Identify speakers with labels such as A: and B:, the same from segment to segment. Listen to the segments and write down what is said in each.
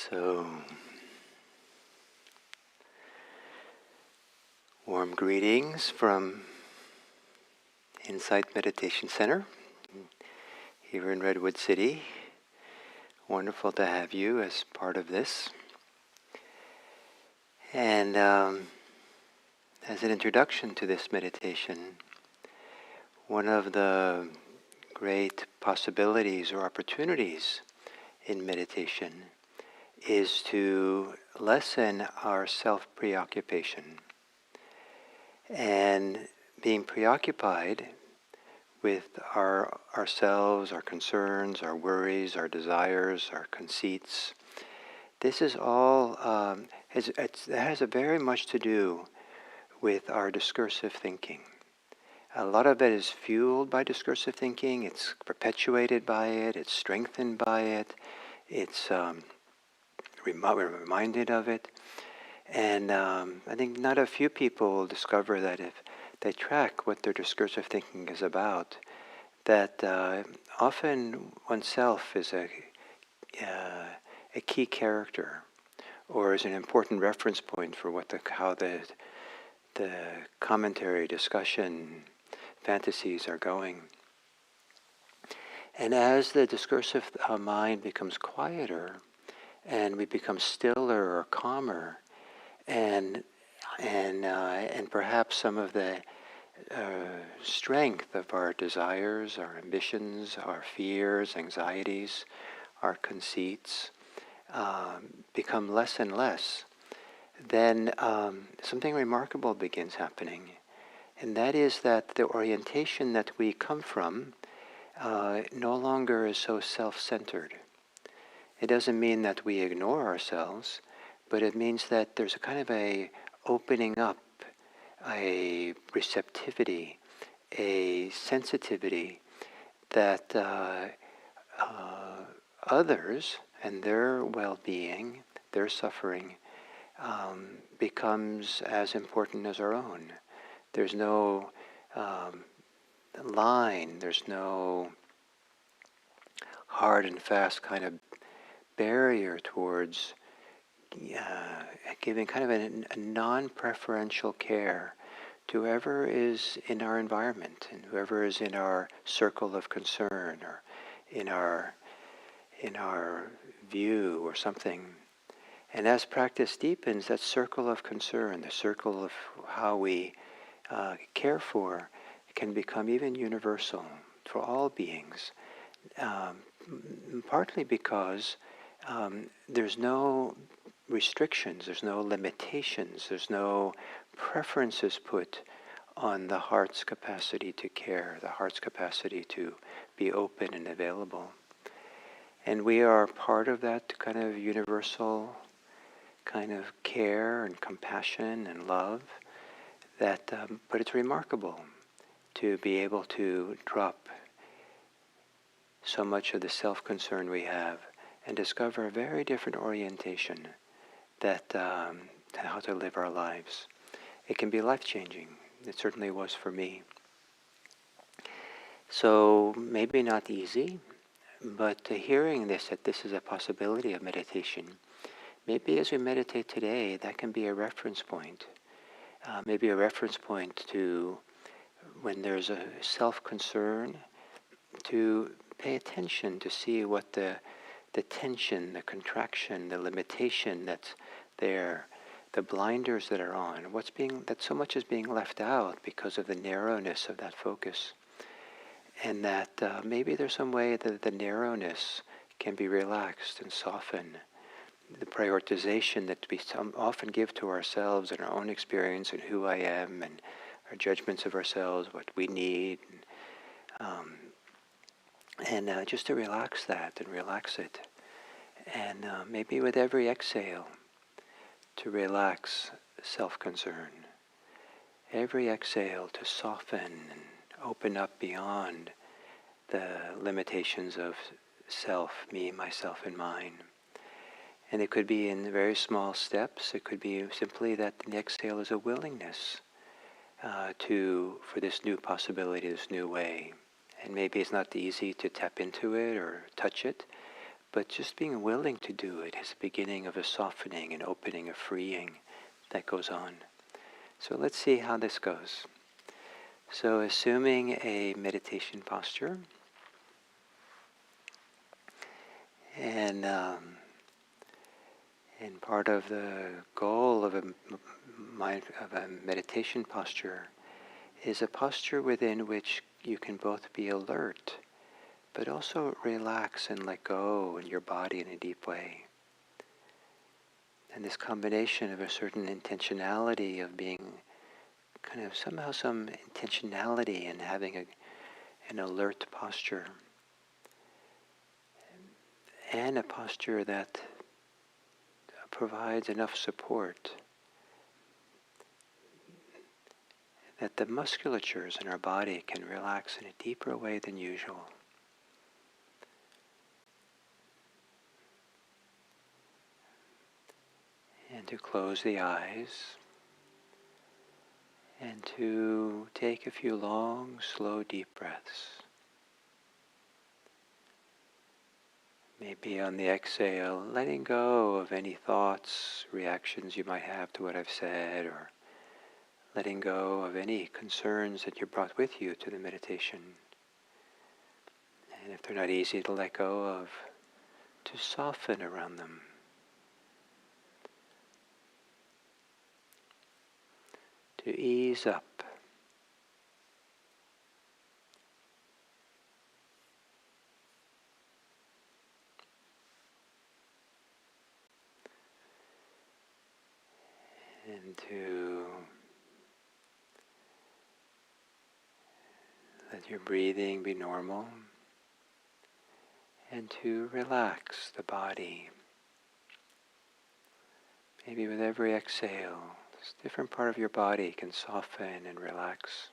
A: So, warm greetings from Insight Meditation Center here in Redwood City. Wonderful to have you as part of this. And as an introduction to this meditation, one of the great possibilities or opportunities in meditation is to lessen our self-preoccupation. And being preoccupied with ourselves, our concerns, our worries, our desires, our conceits, this is all, it has very much to do with our discursive thinking. A lot of it is fueled by discursive thinking, it's perpetuated by it, it's strengthened by it, it's we're reminded of it. And I think not a few people will discover that if they track what their discursive thinking is about, that often oneself is a key character, or is an important reference point for how the commentary, discussion, fantasies are going. And as the discursive mind becomes quieter, and we become stiller or calmer, and perhaps some of the strength of our desires, our ambitions, our fears, anxieties, our conceits become less and less, then something remarkable begins happening. And that is that the orientation that we come from no longer is so self-centered. It doesn't mean that we ignore ourselves, but it means that there's a kind of a opening up, a receptivity, a sensitivity that others and their well-being, their suffering, becomes as important as our own. There's no line, there's no hard and fast kind of barrier towards giving kind of a non-preferential care to whoever is in our environment and whoever is in our circle of concern or in our view or something. And as practice deepens, that circle of concern, the circle of how we care for, can become even universal for all beings, partly because there's no restrictions, there's no limitations, there's no preferences put on the heart's capacity to care, the heart's capacity to be open and available. And we are part of that kind of universal kind of care and compassion and love. That, but it's remarkable to be able to drop so much of the self-concern we have and discover a very different orientation that how to live our lives. It can be life-changing. It certainly was for me. So maybe not easy, but hearing that this is a possibility of meditation, maybe as we meditate today, that can be a reference point. Maybe a reference point to when there's a self-concern, to pay attention to see what the tension, the contraction, the limitation that's there, the blinders that are on, that so much is being left out because of the narrowness of that focus. And that maybe there's some way that the narrowness can be relaxed and softened. The prioritization that we often give to ourselves and our own experience and who I am and our judgments of ourselves, what we need, and just to relax that and relax it. And maybe with every exhale, to relax self-concern. Every exhale to soften and open up beyond the limitations of self, me, myself, and mine. And it could be in very small steps. It could be simply that the exhale is a willingness for this new possibility, this new way. And maybe it's not easy to tap into it or touch it, but just being willing to do it is the beginning of a softening, an opening, a freeing that goes on. So let's see how this goes. So assuming a meditation posture, and part of the goal of a meditation posture is a posture within which you can both be alert, but also relax and let go in your body in a deep way. And this combination of a certain intentionality of being kind of somehow some intentionality in having an alert posture, and a posture that provides enough support that the musculatures in our body can relax in a deeper way than usual. And to close the eyes, and to take a few long, slow, deep breaths. Maybe on the exhale, letting go of any thoughts, reactions you might have to what I've said, or letting go of any concerns that you brought with you to the meditation. And if they're not easy to let go of, to soften around them. To ease up. And to let your breathing be normal. And to relax the body. Maybe with every exhale, this different part of your body can soften and relax.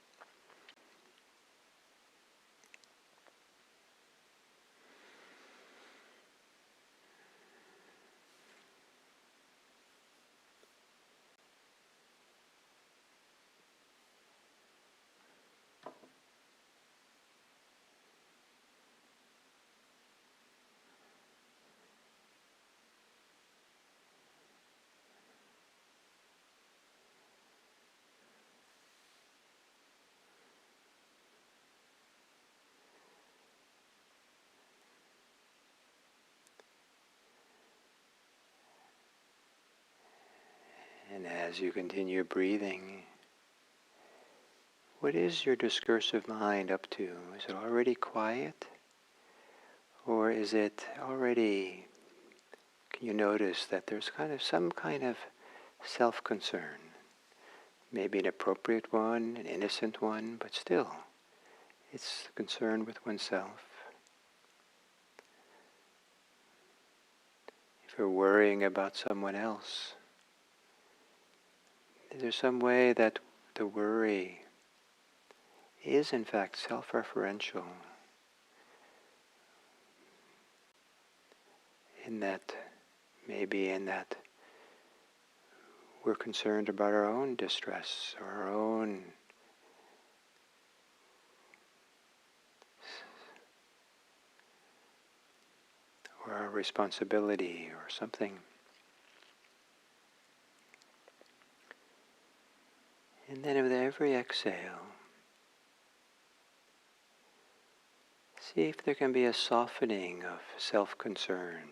A: And as you continue breathing, what is your discursive mind up to? Is it already quiet? Or is it already, can you notice that there's some kind of self-concern? Maybe an appropriate one, an innocent one, but still, it's concern with oneself. If you're worrying about someone else, is there some way that the worry is in fact self-referential, in that we're concerned about our own distress or our own or our responsibility or something. And then with every exhale, see if there can be a softening of self-concern,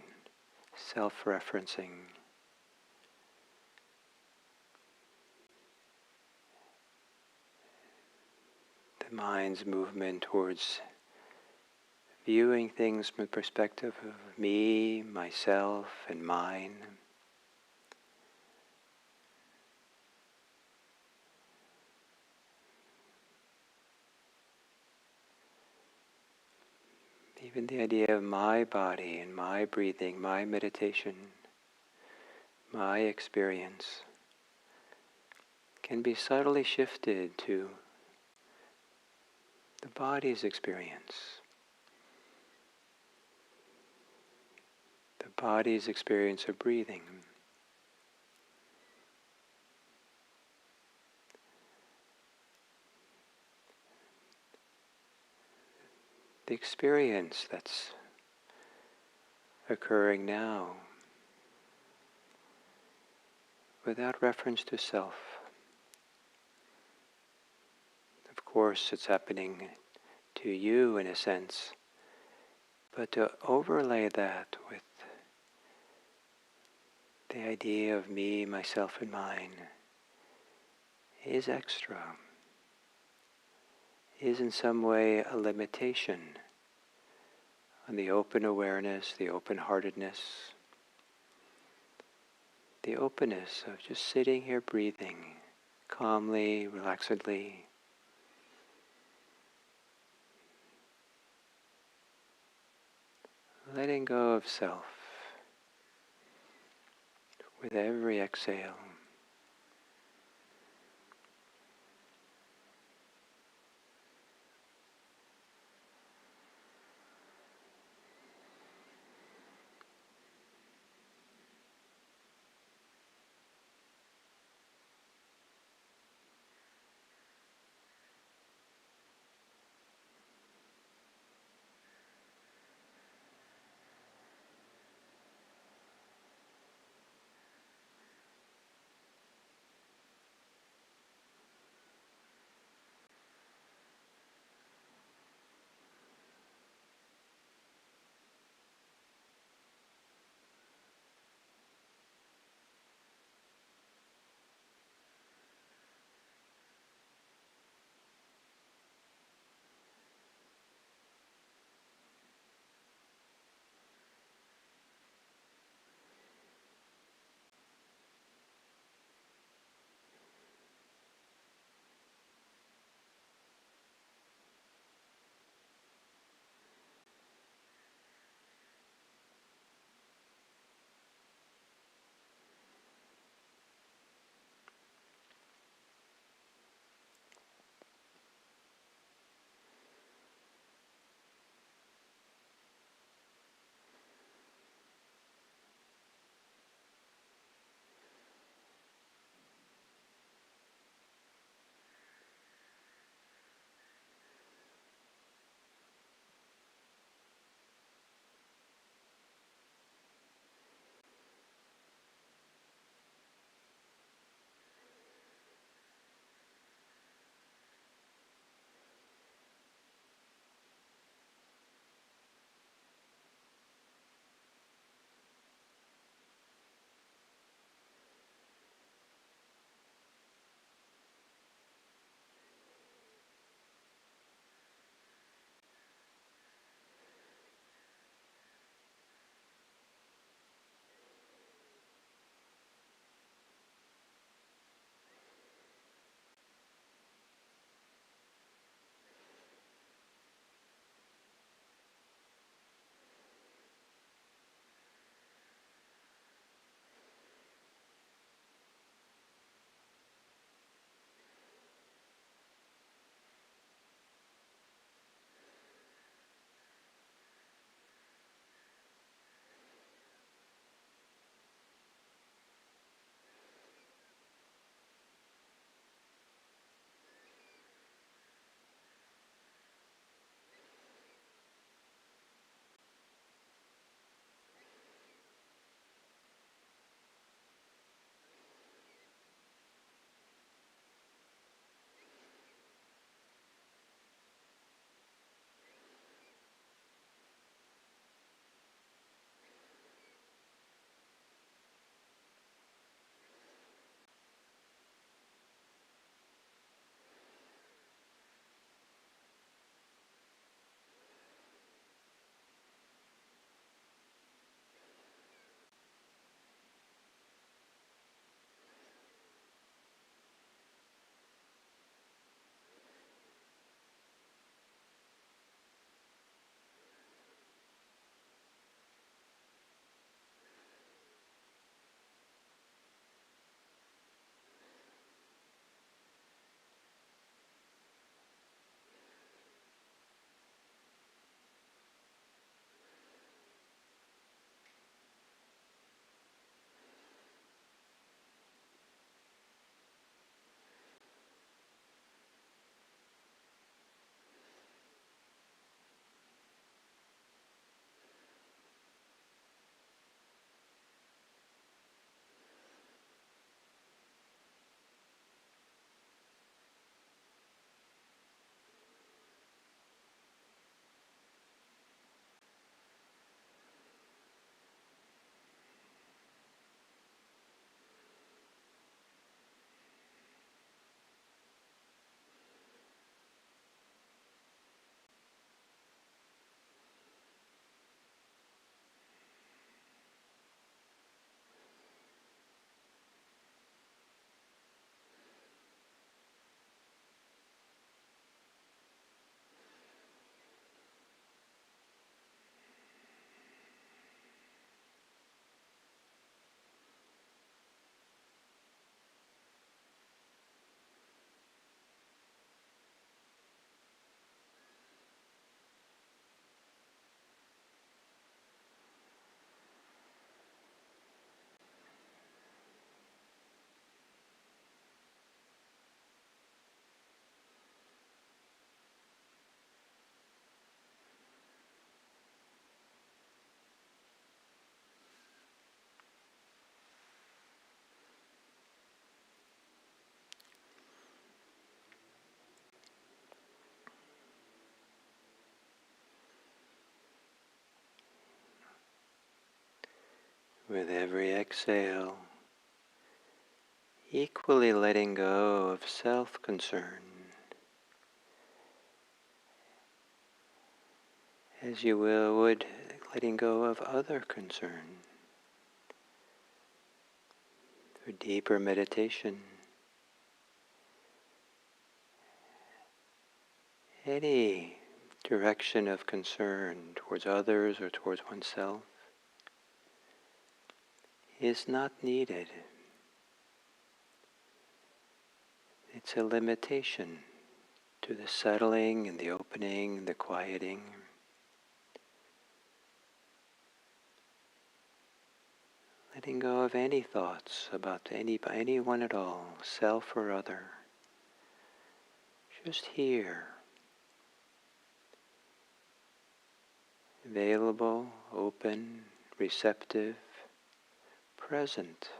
A: self-referencing. The mind's movement towards viewing things from the perspective of me, myself, and mine. Even the idea of my body and my breathing, my meditation, my experience can be subtly shifted to the body's experience. The body's experience of breathing. The experience that's occurring now, without reference to self. Of course, it's happening to you in a sense, but to overlay that with the idea of me, myself, and mine is extra, is in some way a limitation on the open awareness, the open-heartedness, the openness of just sitting here breathing calmly, relaxedly, letting go of self with every exhale. With every exhale, equally letting go of self-concern as you would letting go of other concern. Through deeper meditation, any direction of concern towards others or towards oneself is not needed. It's a limitation to the settling and the opening and the quieting. Letting go of any thoughts about anyone at all, self or other. Just here. Available, open, receptive, present.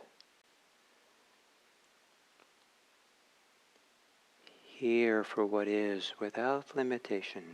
A: Here for what is without limitation.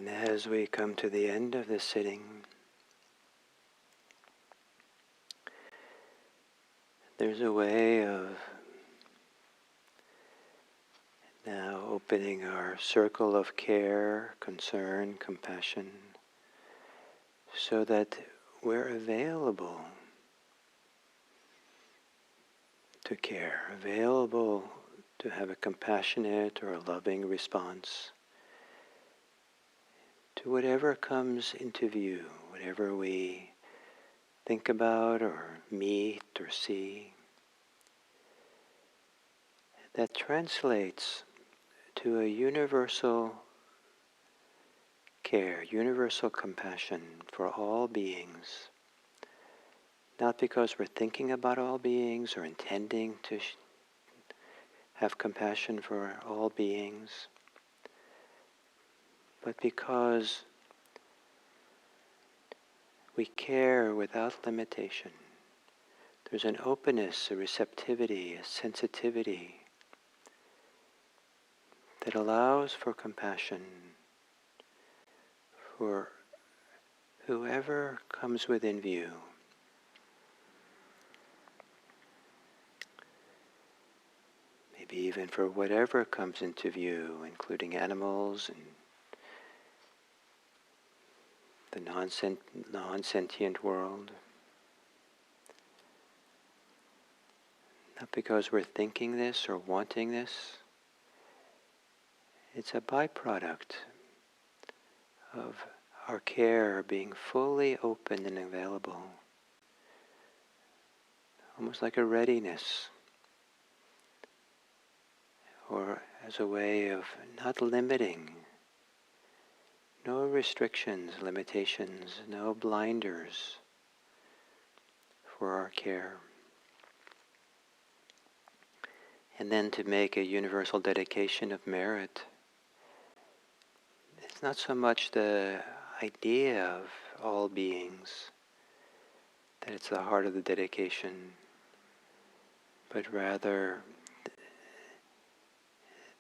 A: And as we come to the end of this sitting, there's a way of now opening our circle of care, concern, compassion, so that we're available to care, available to have a compassionate or a loving response to whatever comes into view, whatever we think about or meet or see. That translates to a universal care, universal compassion for all beings. Not because we're thinking about all beings or intending to have compassion for all beings, but because we care without limitation. There's an openness, a receptivity, a sensitivity that allows for compassion for whoever comes within view. Maybe even for whatever comes into view, including animals and the non-sentient world. Not because we're thinking this or wanting this. It's a byproduct of our care being fully open and available. Almost like a readiness, or as a way of not limiting. No restrictions, limitations, no blinders for our care. And then to make a universal dedication of merit. It's not so much the idea of all beings that it's the heart of the dedication, but rather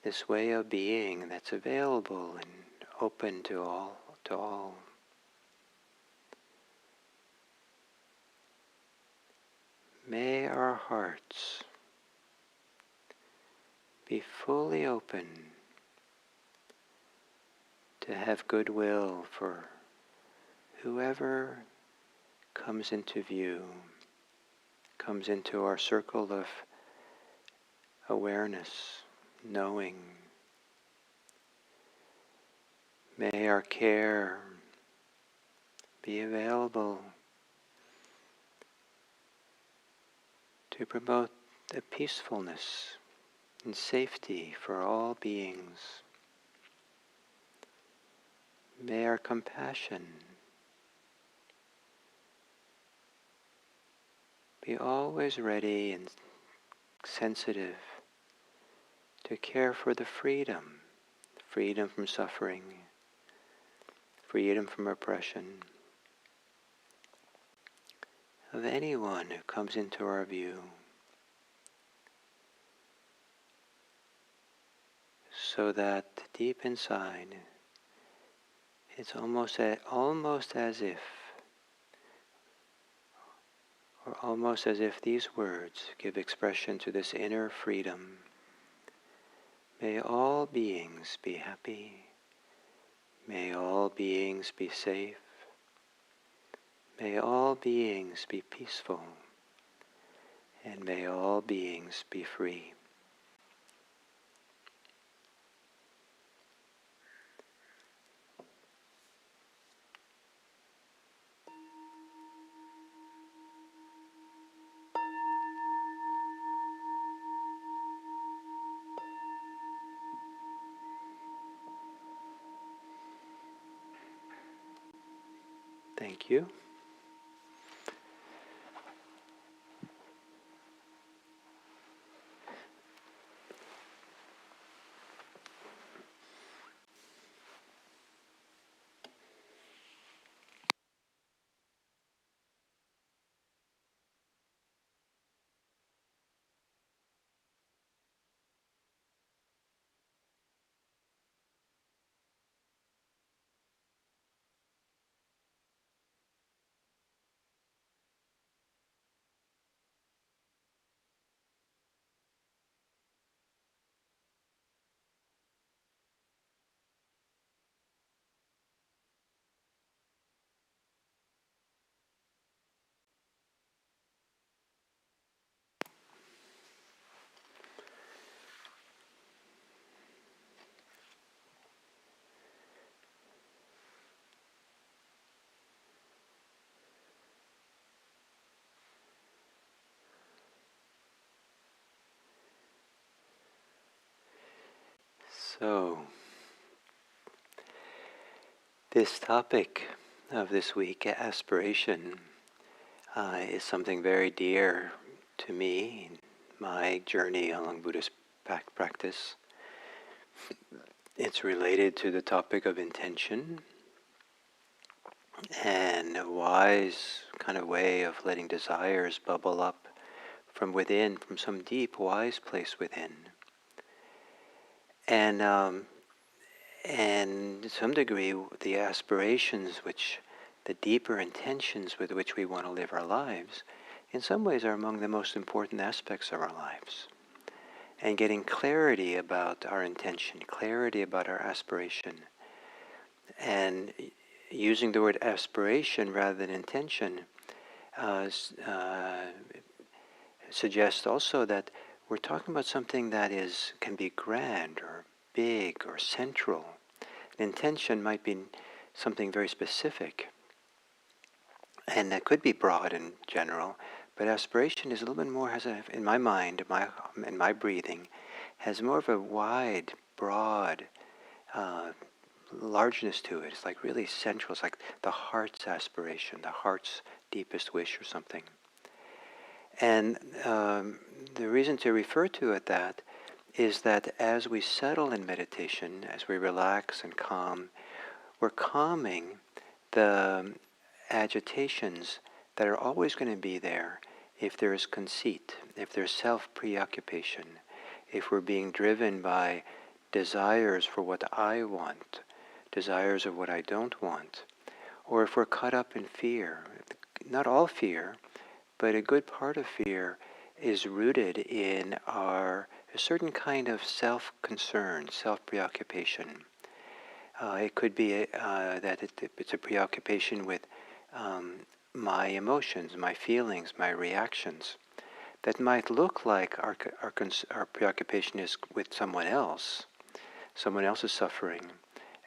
A: this way of being that's available and open to all. May our hearts be fully open to have goodwill for whoever comes into view, comes into our circle of awareness, knowing. May our care be available to promote the peacefulness and safety for all beings. May our compassion be always ready and sensitive to care for the freedom from suffering, freedom from oppression of anyone who comes into our view. So that deep inside, it's almost as if these words give expression to this inner freedom. May all beings be happy. May all beings be safe. May all beings be peaceful. And may all beings be free. Thank you. So, this topic of this week, aspiration, is something very dear to me in my journey along Buddhist practice. It's related to the topic of intention and a wise kind of way of letting desires bubble up from within, from some deep, wise place within. And to some degree, the aspirations, the deeper intentions with which we want to live our lives, in some ways are among the most important aspects of our lives. And getting clarity about our intention, clarity about our aspiration, and using the word aspiration rather than intention suggests also that we're talking about something that can be grand or big or central. An intention might be something very specific, and that could be broad and general, but aspiration is a little bit more, in my mind, in my breathing, has more of a wide, broad largeness to it. It's like really central. It's like the heart's aspiration, the heart's deepest wish or something. And the reason to refer to it that is that as we settle in meditation, as we relax and calm, we're calming the agitations that are always going to be there if there is conceit, if there's self-preoccupation, if we're being driven by desires for what I want, desires of what I don't want, or if we're caught up in fear. Not all fear, but a good part of fear is rooted in a certain kind of self-concern, self-preoccupation. It could be that it's a preoccupation with my emotions, my feelings, my reactions. That might look like our preoccupation is with someone else. Someone else is suffering,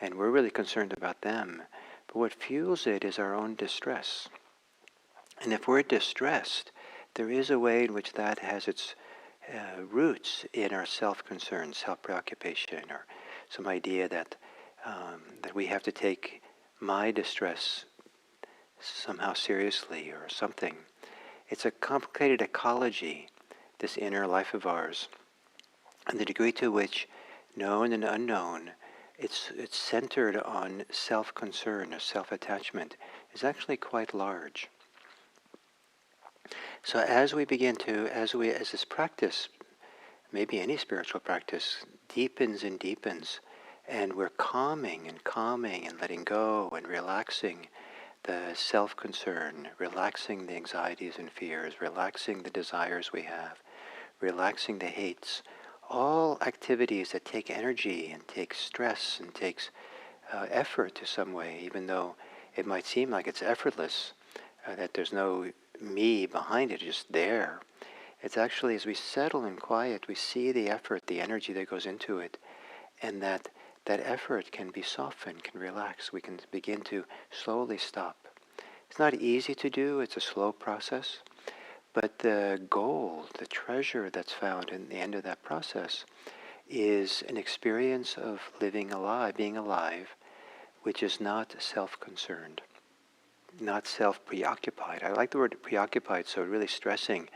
A: and we're really concerned about them. But what fuels it is our own distress. And if we're distressed, there is a way in which that has its roots in our self-concern, self-preoccupation, or some idea that we have to take my distress somehow seriously or something. It's a complicated ecology, this inner life of ours, and the degree to which, known and unknown, it's centered on self-concern or self-attachment is actually quite large. So as this practice, maybe any spiritual practice, deepens and deepens, and we're calming and letting go and relaxing the self-concern, relaxing the anxieties and fears, relaxing the desires we have, relaxing the hates, all activities that take energy and take stress and takes effort to some way, even though it might seem like it's effortless, that there's no me behind it, just there. It's actually, as we settle in quiet, we see the effort, the energy that goes into it, and that effort can be softened, can relax. We can begin to slowly stop. It's not easy to do, it's a slow process, but the gold, the treasure that's found in the end of that process is an experience of living alive, being alive, which is not self-concerned, not self-preoccupied. I like the word preoccupied, so really stressing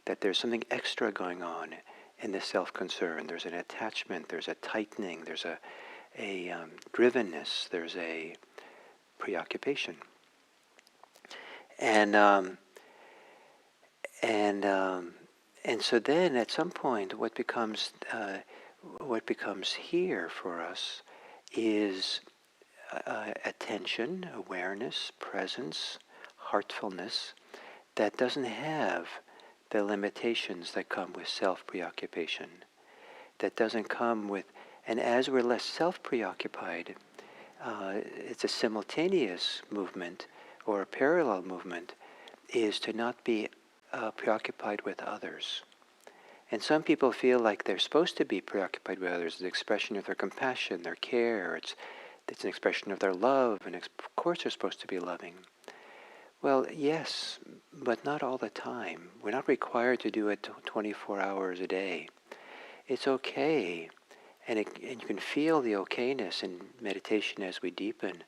A: that there's something extra going on in the self-concern. There's an attachment, there's a tightening, there's a drivenness, there's a preoccupation. And so then at some point what becomes here for us is attention, awareness, presence, heartfulness that doesn't have the limitations that come with self-preoccupation, that doesn't come with, and as we're less self-preoccupied, it's a simultaneous movement or a parallel movement is to not be preoccupied with others. And some people feel like they're supposed to be preoccupied with others. It's an expression of their compassion, their care. It's an expression of their love, and of course they're supposed to be loving. Well, yes, but not all the time. We're not required to do it 24 hours a day. It's okay, And you can feel the okayness in meditation as we deepen.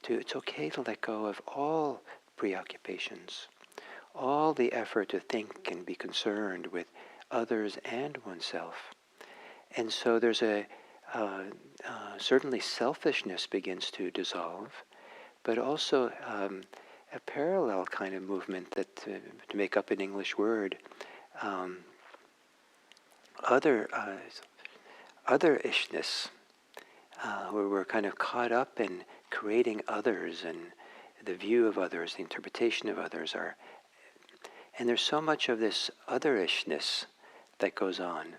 A: It's okay to let go of all preoccupations, all the effort to think and be concerned with others and oneself. And so there's certainly selfishness begins to dissolve, but also a parallel kind of movement that, to make up an English word, um, other otherishness, where we're kind of caught up in creating others and the view of others, the interpretation of others. And there's so much of this otherishness that goes on,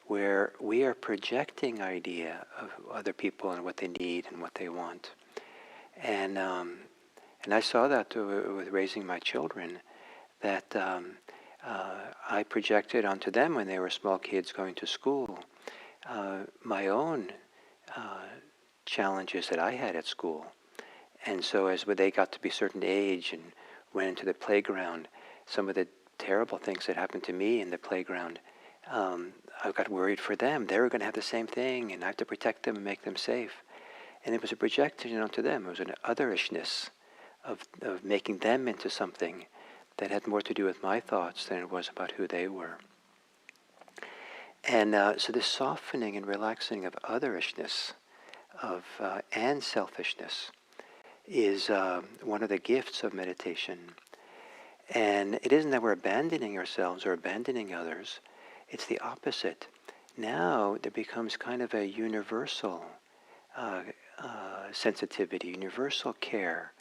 A: where we are projecting idea of other people and what they need and what they want. And I saw that with raising my children, that I projected onto them when they were small kids going to school, my own challenges that I had at school. And so as they got to be a certain age and went into the playground, some of the terrible things that happened to me in the playground, I got worried for them. They were going to have the same thing, and I have to protect them and make them safe. And it was a projection onto them. It was an otherishness of making them into something that had more to do with my thoughts than it was about who they were. And so this softening and relaxing of otherishness and selfishness is one of the gifts of meditation. And it isn't that we're abandoning ourselves or abandoning others. It's the opposite. Now there becomes kind of a universal sensitivity, universal care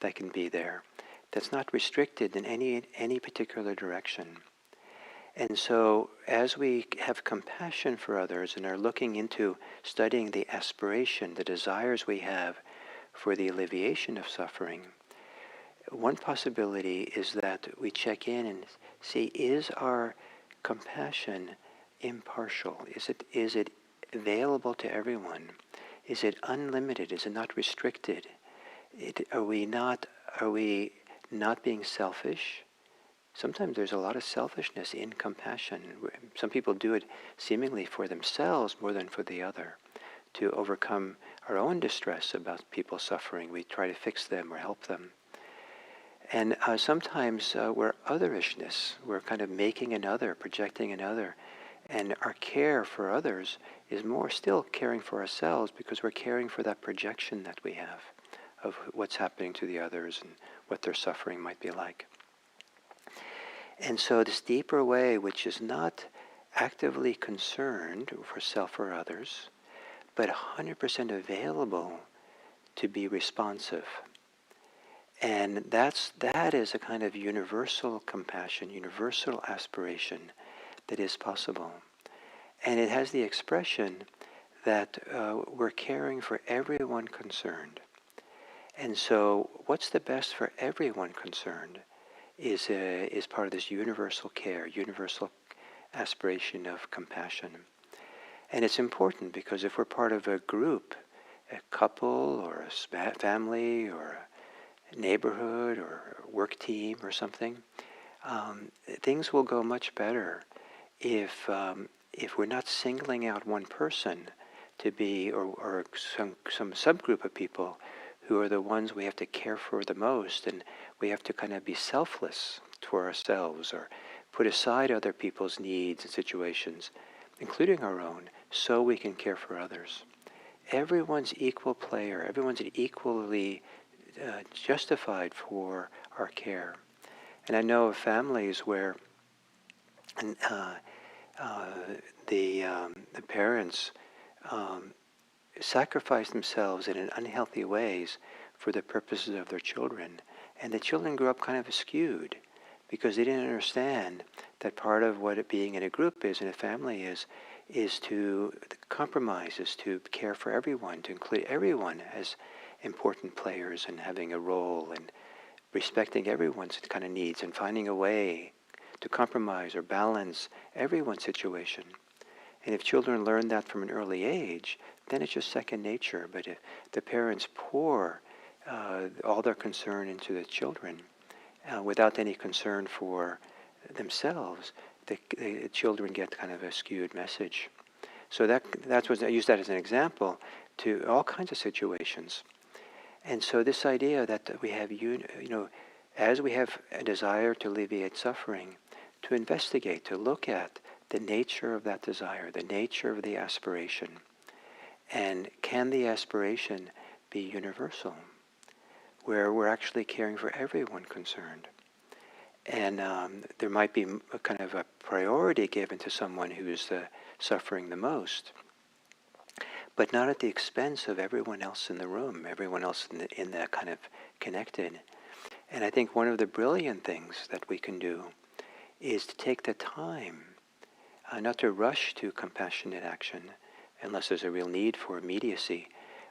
A: that can be there, that's not restricted in any particular direction. And so as we have compassion for others and are looking into studying the aspiration, the desires we have for the alleviation of suffering, one possibility is that we check in and see, is our compassion impartial? Is it available to everyone? Is it unlimited? Is it not restricted? Are we not being selfish? Sometimes there's a lot of selfishness in compassion. Some people do it seemingly for themselves more than for the other. To overcome our own distress about people suffering, we try to fix them or help them. And sometimes we're otherishness. We're kind of making another, projecting another. And our care for others is more still caring for ourselves, because we're caring for that projection that we have of what's happening to the others and what their suffering might be like. And so this deeper way, which is not actively concerned for self or others, but 100% available to be responsive. And that is a kind of universal compassion, universal aspiration that is possible. And it has the expression that we're caring for everyone concerned. And so what's the best for everyone concerned is part of this universal care, universal aspiration of compassion. And it's important because if we're part of a group, a couple or a family or a neighborhood or a work team or something, things will go much better if we're not singling out one person to be, or some subgroup of people who are the ones we have to care for the most, and we have to kind of be selfless for ourselves or put aside other people's needs and situations, including our own, so we can care for others. Everyone's equal player, everyone's equally justified for our care. And I know of families where the parents sacrifice themselves in unhealthy ways for the purposes of their children. And the children grew up kind of skewed because they didn't understand that part of what being in a group is, in a family is to compromise, is to care for everyone, to include everyone as important players and having a role and respecting everyone's kind of needs and finding a way to compromise or balance everyone's situation. And if children learn that from an early age, then it's just second nature. But if the parents pour all their concern into the children without any concern for themselves, the children get kind of a skewed message. So that's what I use that as an example to all kinds of situations. And so this idea that we have, as we have a desire to alleviate suffering, to investigate, to look at the nature of that desire, the nature of the aspiration, and can the aspiration be universal, where we're actually caring for everyone concerned. And there might be a kind of a priority given to someone who's suffering the most, but not at the expense of everyone else in the room, everyone else in the kind of connected. And I think one of the brilliant things that we can do is to take the time, not to rush to compassionate action unless there's a real need for immediacy,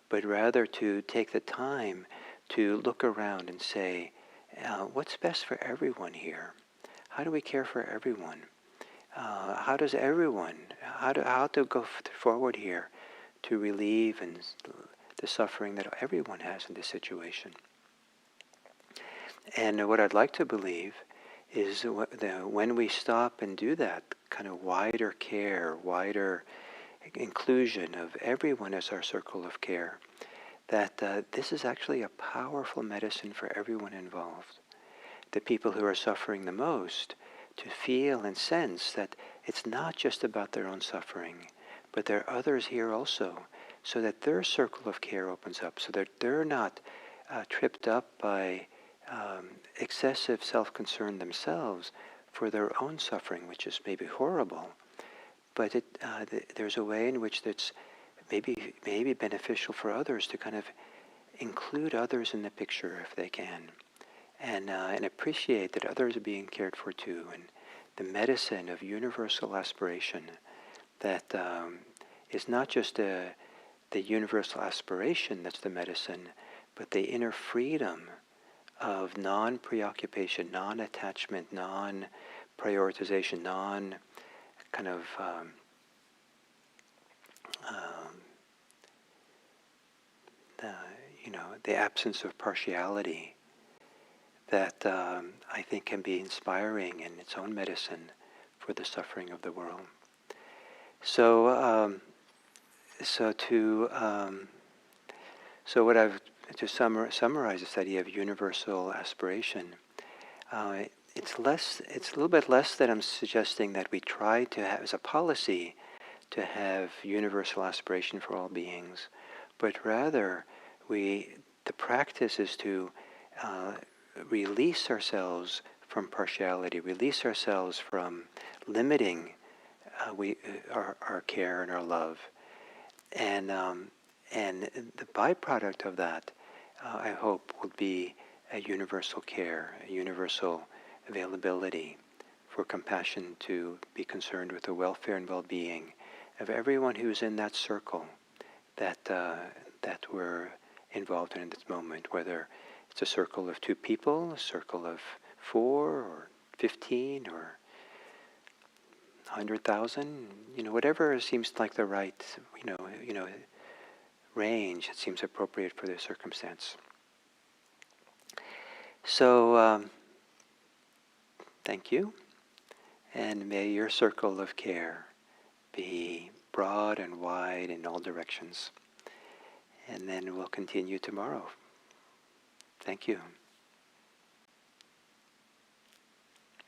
A: but rather to take the time to look around and say, what's best for everyone here? How do we care for everyone? How does everyone, how to go forward here to relieve the suffering that everyone has in this situation? And what I'd like to believe is when we stop and do that kind of wider care, wider inclusion of everyone as our circle of care, that this is actually a powerful medicine for everyone involved. The people who are suffering the most, to feel and sense that it's not just about their own suffering, but there are others here also, so that their circle of care opens up, so that they're not tripped up by excessive self-concern themselves for their own suffering, which is maybe horrible, but there's a way in which it's maybe beneficial for others to kind of include others in the picture if they can, and appreciate that others are being cared for too, and the medicine of universal aspiration that is not just the universal aspiration that's the medicine, but the inner freedom of non-preoccupation, non-attachment, non-prioritization, kind of the absence of partiality that I think can be inspiring in its own medicine for the suffering of the world. So, what I've to summarize this idea of universal aspiration. It's a little bit less that I'm suggesting that we try to have as a policy to have universal aspiration for all beings, but rather the practice is to release ourselves from partiality, release ourselves from limiting our care and our love, and the byproduct of that, I hope, will be a universal care, a universal availability for compassion to be concerned with the welfare and well-being of everyone who's in that circle that we're involved in this moment, whether it's a circle of 2 people, a circle of 4 or 15 or 100,000, whatever seems like the right, range that seems appropriate for the circumstance. So, thank you, and may your circle of care be broad and wide in all directions. And then we'll continue tomorrow. Thank you.